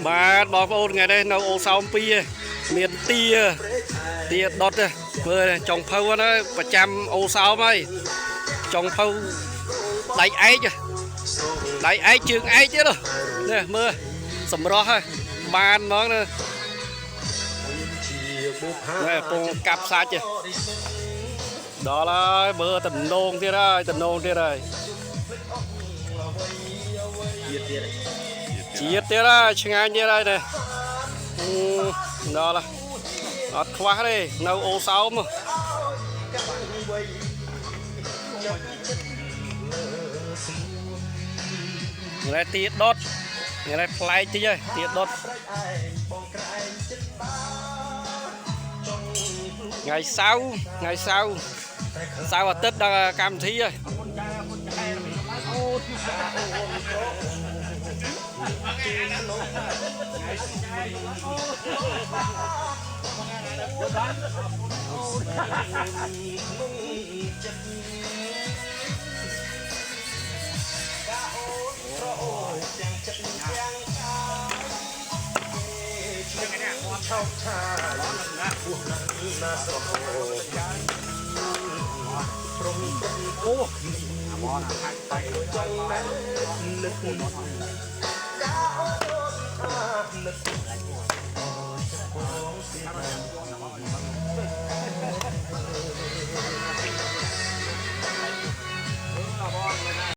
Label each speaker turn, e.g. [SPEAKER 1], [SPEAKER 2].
[SPEAKER 1] បាទបងប្អូនថ្ងៃនេះនៅអូសោម2មានទាដុតមើលចុងភៅហ្នឹងប្រចាំអូសោមហើយចុងភៅដៃឯកជើងឯកទៀតនេះមើលសម្រស់ហើយបានហ្មងនេះពងកាប់សាច់ដល់ហើយមើលតំណងទៀតហើយជាតិទៀតហើយឆ្ងាញ់ទៀតហើយនេះដល់ហើយអត់ខ្វះទេនៅអូសោមនេះទាដុតនេះប្លែកតិចហើយទាដុតថ្ងៃសៅរ៍អាទិត្យដល់កម្មវិធីហើយ